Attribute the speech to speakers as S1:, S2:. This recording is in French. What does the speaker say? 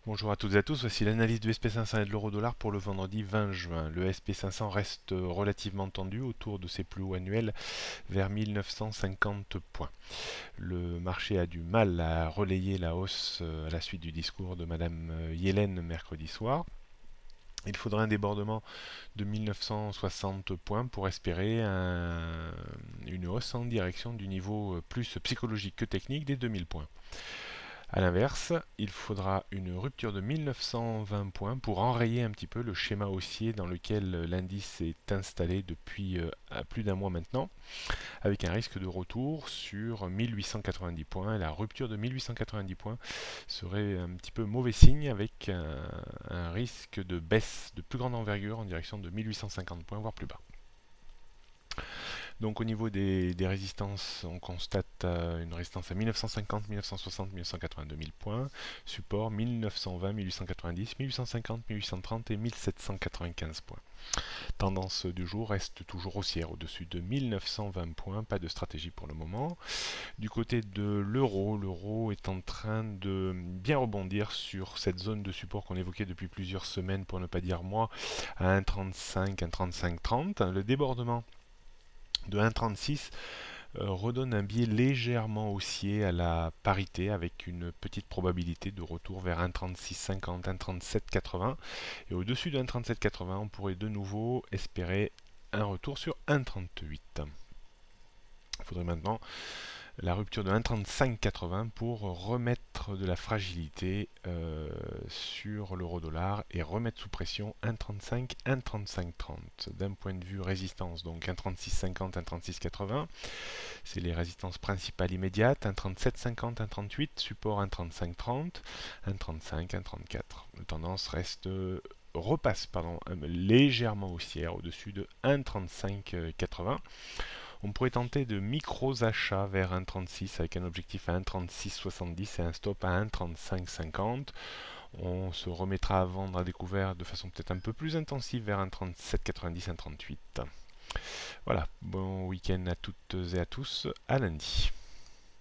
S1: Bonjour à toutes et à tous, voici l'analyse du SP500 et de l'euro-dollar pour le vendredi 20 juin. Le SP500 reste relativement tendu autour de ses plus hauts annuels vers 1950 points. Le marché a du mal à relayer la hausse à la suite du discours de Madame Yellen mercredi soir. Il faudra un débordement de 1960 points pour espérer une hausse en direction du niveau plus psychologique que technique des 2000 points. A l'inverse, il faudra une rupture de 1920 points pour enrayer un petit peu le schéma haussier dans lequel l'indice est installé depuis plus d'un mois maintenant, avec un risque de retour sur 1890 points. La rupture de 1890 points serait un petit peu mauvais signe avec un risque de baisse de plus grande envergure en direction de 1850 points, voire plus bas. Donc au niveau des résistances, on constate une résistance à 1950, 1960, 1980, 2000 points. Support 1920, 1890, 1850, 1830 et 1795 points. Tendance du jour reste toujours haussière au-dessus de 1920 points, pas de stratégie pour le moment. Du côté de l'euro, l'euro est en train de bien rebondir sur cette zone de support qu'on évoquait depuis plusieurs semaines, pour ne pas dire mois, à 1,35, 1,35, 30. Le débordement de 1,36 redonne un biais légèrement haussier à la parité avec une petite probabilité de retour vers 1,3650, 1,3780 et au-dessus de 1,3780 on pourrait de nouveau espérer un retour sur 1,38. Il faudrait maintenant la rupture de 1,3580 pour remettre de la fragilité sur l'euro-dollar et remettre sous pression 1,35, 1,3530. D'un point de vue résistance, donc 1,3650, 1,3680, c'est les résistances principales immédiates, 1,3750, 1,38, support 1,3530, 1,35, 1,34. La tendance reste légèrement haussière au-dessus de 1,3580. On pourrait tenter de micros achats vers 1,36 avec un objectif à 1,3670 et un stop à 1,3550. On se remettra à vendre à découvert de façon peut-être un peu plus intensive vers 1,3790, 1,38. Voilà, bon week-end à toutes et à tous, à lundi.